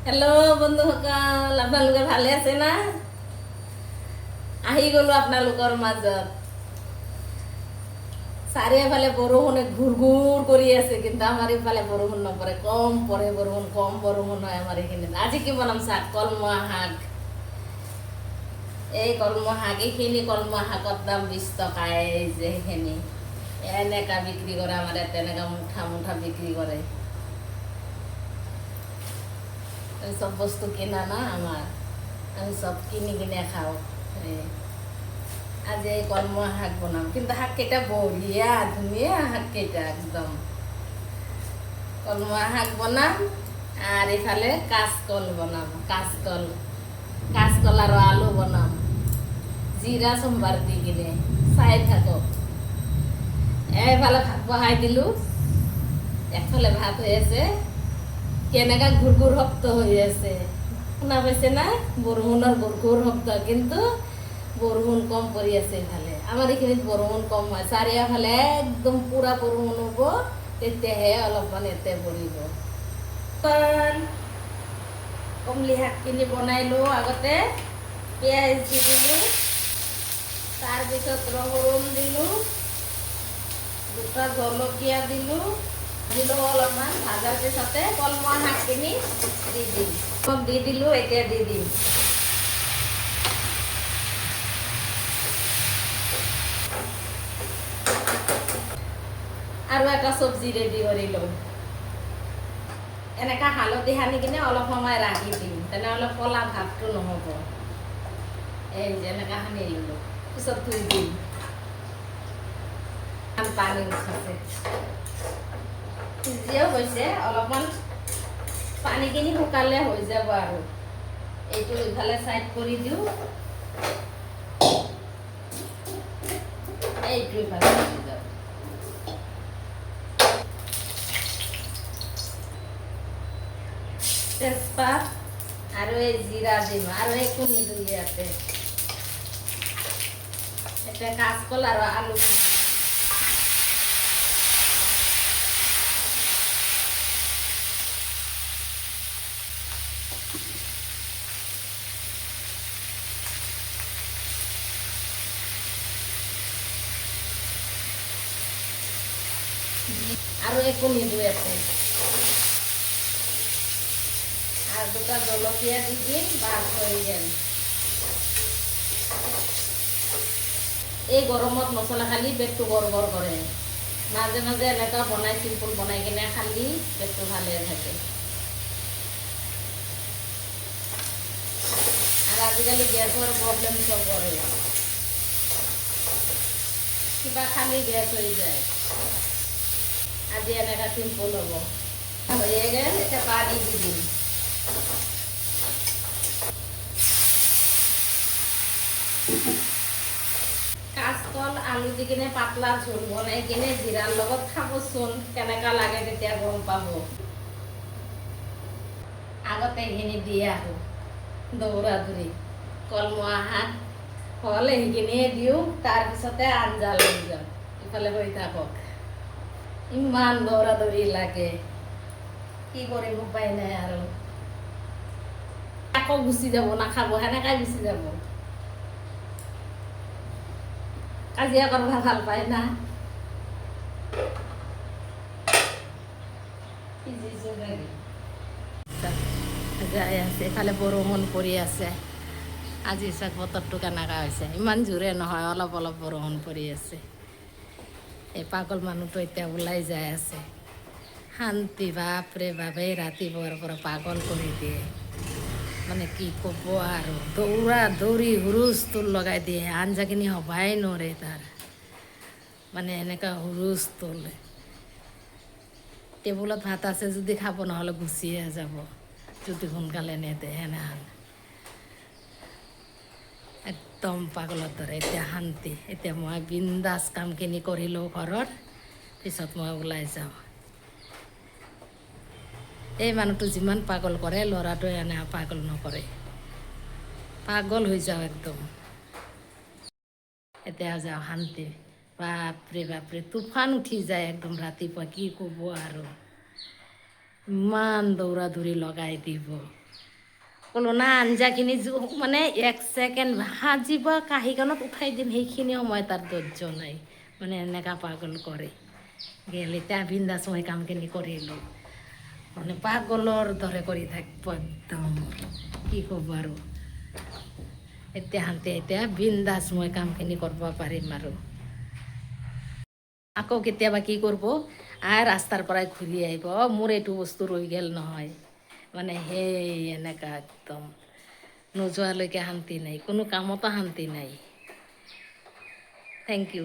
Hello' বন্ধুসকল, আপোনালোকে ভালে আছে না? আহি গ'লো আপোনালোকৰ মাজত। চাৰিওফালে বৰষুণে ঘূৰ ঘূৰ কৰি আছে, কিন্তু আমাৰ ইফালে বৰষুণ নপৰে, কম পৰে বৰষুণ, কম বৰষুণ হয় আমাৰ এইখিনিত। আজি কি বনাম চাওক, কলমৌ শাক। এই কলমৌ শাক, এইখিনি কলমৌ শাকৰ দাম 20 টকা। এই যে সেইখিনি এনেকা বিক্ৰী কৰে আমাৰ ইয়াত, এনেকা মুঠা মুঠা বিক্ৰী কৰে। চব বস্তু কিনা না আমাৰ, আমি চব কিনি কিনে খাওঁ। আজি এই কলমৌ শাক বনাম, কিন্তু শাককেইটা বঢ়িয়া ধুনীয়া শাককেইটা একদম। কলমৌ শাক বনাম আৰু এইফালে কাচকল বনাম। কাচকল আৰু আলু বনাম, জিৰা চম্বাৰ দি কিনে। চাই থাকক। এইফালে ভাত বহাই দিলোঁ, একফালে ভাত হৈ আছে, কেনেকা ঘূৰ ঘূৰ শব্দ হৈ আছে, শুনা পাইছে না? বৰষুণৰ ঘূৰ ঘূৰ শব্দ, কিন্তু বৰষুণ কম পৰি আছে এইফালে। আমাৰ এইখিনিত বৰষুণ কম হয়, চাৰিওফালে একদম পূৰা বৰষুণ হ'ব, তেতিয়াহে অলপমান ইয়াতে পৰিব। কমলি শাকখিনি বনাই লওঁ আগতে। পিঁয়াজ দি দিলোঁ, তাৰপিছত ৰহুন দিলোঁ, দুটা জলকীয়া দিলোঁ, অলপমান ভাজাৰ পিছতে কলমৌ শাকখিনি দি দিম। দি দিলোঁ, এতিয়া দি দিম। আৰু এটা চব্জি ৰেডি কৰি লওঁ। এনেকা হালধি সানি কিনে অলপ সময় ৰাখি দিম, তেনেহ'লে ক'লা ভাৱটো নহ'ব। এই যে এনেকা সানি ল'লোঁ, পিছত ধুই দিম। পানী উঠিছে, সিজিও গৈছে অলপমান, পানীখিনি শুকালে হৈ যাব আৰু। এইটো ইফালে চাইড কৰি দিওঁ, এইটো ইফালে কৰি দিওঁ। তেজপাত আৰু এই জিৰা দিম, আৰু একো নিদিওঁ ইয়াতে। এতিয়া কাচকল আৰু আলু আৰু একো নিদিওঁ ইয়াতে। আৰু দুটা জলকীয়া দি দিম, বাছ হৈ গ'ল। এই গৰমত মছলা খালি পেটটো গড়বড় কৰে। মাজে মাজে এনেকুৱা বনাই, চিম্পুল বনাই কিনে খালি পেটটো ভালে থাকে। আৰু আজিকালি গেছৰ প্ৰব্লেম চবৰে, কিবা খালি গেছ হৈ যায়। আজি এনেকা চিম্পুল হ'ব। হয়ে গেল, এটা পানি দি দিম। কাচকল আলু দি কিনে পাতলা ঝোল বনাই কিনে জিৰাৰ লগত খাবচোন, কেনেকা লাগে তেতিয়া গম পাব। আগতে এইখিনি দি আহোঁ দৌৰা দৌৰি, কলমৌ শাক হ'লে সেইখিনিয়ে দিওঁ, তাৰপিছতে আঞ্জা লৈ যাওঁ। ইফালে হৈ থাকক, ইমান দৌৰা দৌৰি লাগে, কি কৰিম উপায় নাই আৰু। আকৌ গুচি যাব, নাখাব, সেনেকাই গুচি যাব। কাজিয়া কৰিব ভাল পায় না। যাই আছে, এফালে বৰষুণ পৰি আছে। আজি চাওক বতৰটো কেনেকুৱা হৈছে, ইমান জোৰে নহয়, অলপ অলপ বৰষুণ পৰি আছে। এই পাগল মানুহটো এতিয়া ওলাই যাই আছে। শান্তি, বাপৰে বাপ, এই ৰাতিপুৱাৰ পৰা পাগল কৰি দিয়ে। মানে কি ক'ব আৰু, দৌৰা দৌৰি হুলস্থুল লগাই দিয়ে, আঞ্জাখিনি হ'বাই নোৱাৰে তাৰ। মানে এনেকুৱা হুলস্থুল। টেবুলত ভাত আছে যদি খাব, নহ'লে গুচিয়ে যাব, যদি সোনকালে নেদে সেনেহান। একদম পাগলৰ দৰে। এতিয়া শান্তি, এতিয়া মই বিন্দাছ কামখিনি কৰি লওঁ ঘৰৰ, পিছত মই ওলাই যাওঁ। এই মানুহটো যিমান পাগল কৰে, ল'ৰাটোৱে এনে পাগল নকৰে, পাগল হৈ যাওঁ একদম। এতিয়া যাওঁ, শান্তি। বাপৰে বাপৰে, তুফান উঠি যায় একদম ৰাতিপুৱা, কি ক'ব আৰু। ইমান দৌৰা দৌৰি লগাই দিব। ক'লো না আঞ্জাখিনি মানে 1 ছেকেণ্ড ভাজিব কাঁহীখনত উঠাই দিম সেইখিনি সময় তাৰ ধৈৰ্য নাই মানে এনেকা পাগল কৰে গেল এতিয়া বিন্দাছ মই কামখিনি কৰিলোঁ মানে পাগলৰ দৰে কৰি থাকিব একদম কি ক'ব আৰু এতিয়া শান্তি এতিয়া বিন্দাছ মই কামখিনি কৰিব পাৰিম আৰু আকৌ কেতিয়াবা কি কৰিব ৰাস্তাৰ পৰাই ঘূৰি আহিব মোৰ এইটো বস্তু ৰৈ গ'ল নহয় মানে সেই এনেকা একদম নোযোৱালৈকে শান্তি নাই কোনো কামতো শান্তি নাই থেংক ইউ